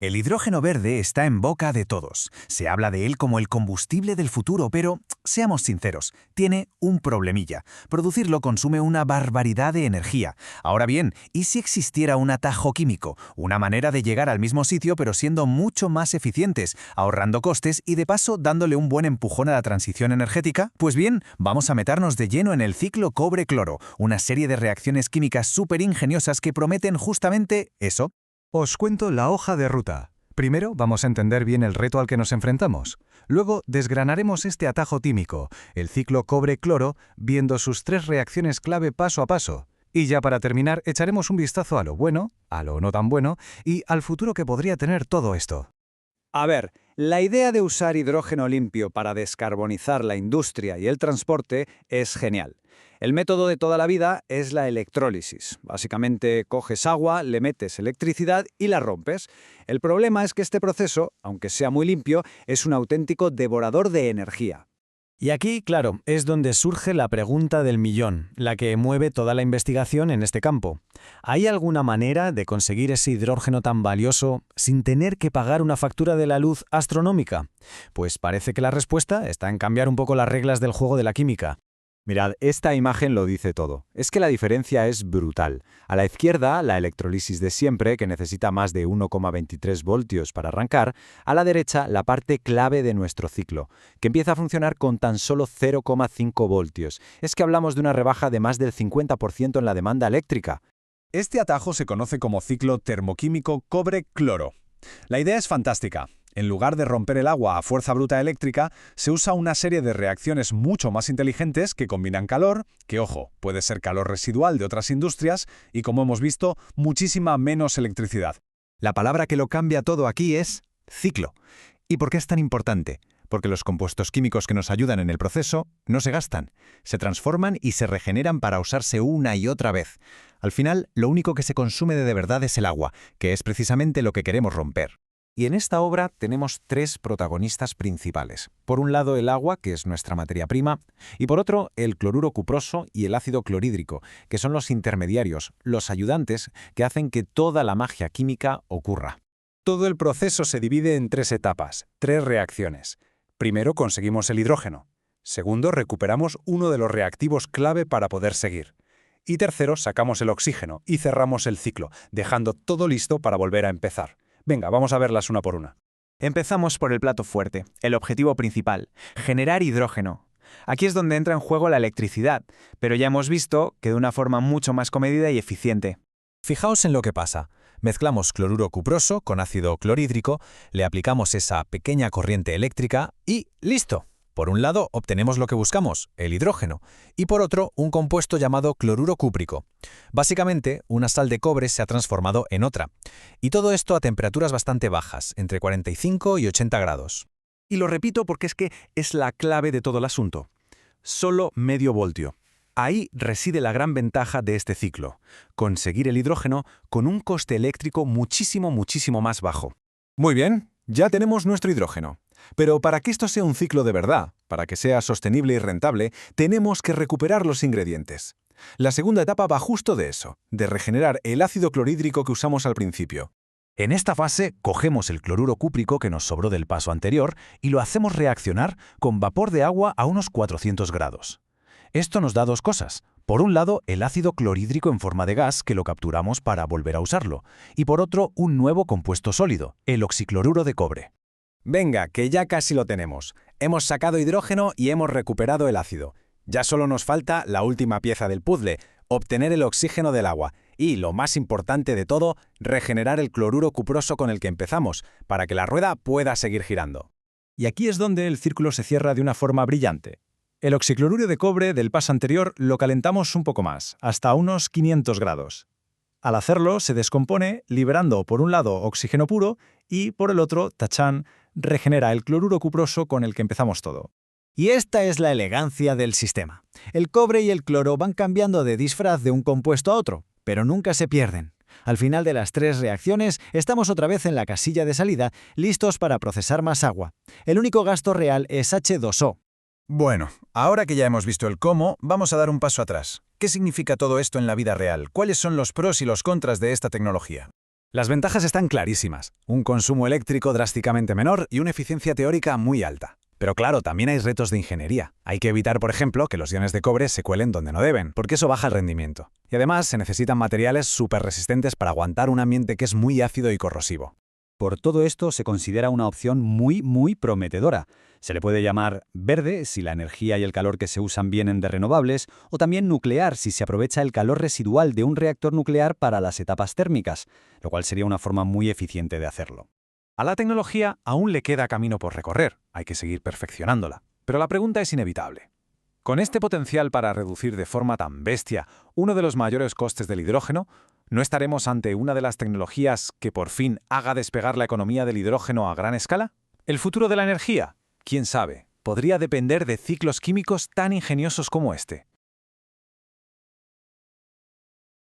El hidrógeno verde está en boca de todos. Se habla de él como el combustible del futuro, pero, seamos sinceros, tiene un problemilla. Producirlo consume una barbaridad de energía. Ahora bien, ¿y si existiera un atajo químico? Una manera de llegar al mismo sitio pero siendo mucho más eficientes, ahorrando costes y de paso dándole un buen empujón a la transición energética? Pues bien, vamos a meternos de lleno en el ciclo cobre-cloro, una serie de reacciones químicas súper ingeniosas que prometen justamente eso. Os cuento la hoja de ruta. Primero vamos a entender bien el reto al que nos enfrentamos. Luego desgranaremos este atajo químico, el ciclo cobre-cloro, viendo sus 3 reacciones clave paso a paso. Y ya para terminar echaremos un vistazo a lo bueno, a lo no tan bueno y al futuro que podría tener todo esto. A ver, la idea de usar hidrógeno limpio para descarbonizar la industria y el transporte es genial. El método de toda la vida es la electrólisis. Básicamente coges agua, le metes electricidad y la rompes. El problema es que este proceso, aunque sea muy limpio, es un auténtico devorador de energía. Y aquí, claro, es donde surge la pregunta del millón, la que mueve toda la investigación en este campo. ¿Hay alguna manera de conseguir ese hidrógeno tan valioso sin tener que pagar una factura de la luz astronómica? Pues parece que la respuesta está en cambiar un poco las reglas del juego de la química. Mirad, esta imagen lo dice todo. Es que la diferencia es brutal. A la izquierda, la electrólisis de siempre, que necesita más de 1,23 voltios para arrancar. A la derecha, la parte clave de nuestro ciclo, que empieza a funcionar con tan solo 0,5 voltios. Es que hablamos de una rebaja de más del 50% en la demanda eléctrica. Este atajo se conoce como ciclo termoquímico cobre-cloro. La idea es fantástica. En lugar de romper el agua a fuerza bruta eléctrica, se usa una serie de reacciones mucho más inteligentes que combinan calor, que ojo, puede ser calor residual de otras industrias, y como hemos visto, muchísima menos electricidad. La palabra que lo cambia todo aquí es ciclo. ¿Y por qué es tan importante? Porque los compuestos químicos que nos ayudan en el proceso no se gastan, se transforman y se regeneran para usarse una y otra vez. Al final, lo único que se consume de verdad es el agua, que es precisamente lo que queremos romper. Y en esta obra tenemos 3 protagonistas principales. Por un lado el agua, que es nuestra materia prima, y por otro el cloruro cuproso y el ácido clorhídrico, que son los intermediarios, los ayudantes que hacen que toda la magia química ocurra. Todo el proceso se divide en 3 etapas, 3 reacciones. Primero conseguimos el hidrógeno. Segundo, recuperamos uno de los reactivos clave para poder seguir. Y tercero, sacamos el oxígeno y cerramos el ciclo, dejando todo listo para volver a empezar. Venga, vamos a verlas una por una. Empezamos por el plato fuerte, el objetivo principal, generar hidrógeno. Aquí es donde entra en juego la electricidad, pero ya hemos visto que de una forma mucho más comedida y eficiente. Fijaos en lo que pasa. Mezclamos cloruro cuproso con ácido clorhídrico, le aplicamos esa pequeña corriente eléctrica y ¡listo! Por un lado obtenemos lo que buscamos, el hidrógeno, y por otro un compuesto llamado cloruro cúprico. Básicamente, una sal de cobre se ha transformado en otra. Y todo esto a temperaturas bastante bajas, entre 45 y 80 grados. Y lo repito porque es que es la clave de todo el asunto. Solo medio voltio. Ahí reside la gran ventaja de este ciclo, conseguir el hidrógeno con un coste eléctrico muchísimo más bajo. Muy bien, ya tenemos nuestro hidrógeno. Pero para que esto sea un ciclo de verdad, para que sea sostenible y rentable, tenemos que recuperar los ingredientes. La segunda etapa va justo de eso, de regenerar el ácido clorhídrico que usamos al principio. En esta fase, cogemos el cloruro cúprico que nos sobró del paso anterior y lo hacemos reaccionar con vapor de agua a unos 400 grados. Esto nos da 2 cosas. Por un lado, el ácido clorhídrico en forma de gas, que lo capturamos para volver a usarlo. Y por otro, un nuevo compuesto sólido, el oxicloruro de cobre. Venga, que ya casi lo tenemos. Hemos sacado hidrógeno y hemos recuperado el ácido. Ya solo nos falta la última pieza del puzzle, obtener el oxígeno del agua. Y, lo más importante de todo, regenerar el cloruro cuproso con el que empezamos, para que la rueda pueda seguir girando. Y aquí es donde el círculo se cierra de una forma brillante. El oxicloruro de cobre del paso anterior lo calentamos un poco más, hasta unos 500 grados. Al hacerlo, se descompone, liberando por un lado oxígeno puro y por el otro, tachán, regenera el cloruro cuproso con el que empezamos todo. Y esta es la elegancia del sistema. El cobre y el cloro van cambiando de disfraz de un compuesto a otro, pero nunca se pierden. Al final de las 3 reacciones, estamos otra vez en la casilla de salida, listos para procesar más agua. El único gasto real es H2O. Bueno, ahora que ya hemos visto el cómo, vamos a dar un paso atrás. ¿Qué significa todo esto en la vida real? ¿Cuáles son los pros y los contras de esta tecnología? Las ventajas están clarísimas. Un consumo eléctrico drásticamente menor y una eficiencia teórica muy alta. Pero claro, también hay retos de ingeniería. Hay que evitar, por ejemplo, que los iones de cobre se cuelen donde no deben, porque eso baja el rendimiento. Y además se necesitan materiales súper resistentes para aguantar un ambiente que es muy ácido y corrosivo. Por todo esto se considera una opción muy prometedora. Se le puede llamar verde si la energía y el calor que se usan vienen de renovables, o también nuclear si se aprovecha el calor residual de un reactor nuclear para las etapas térmicas, lo cual sería una forma muy eficiente de hacerlo. A la tecnología aún le queda camino por recorrer, hay que seguir perfeccionándola. Pero la pregunta es inevitable. Con este potencial para reducir de forma tan bestia uno de los mayores costes del hidrógeno, ¿no estaremos ante una de las tecnologías que por fin haga despegar la economía del hidrógeno a gran escala? ¿El futuro de la energía? ¿Quién sabe? Podría depender de ciclos químicos tan ingeniosos como este.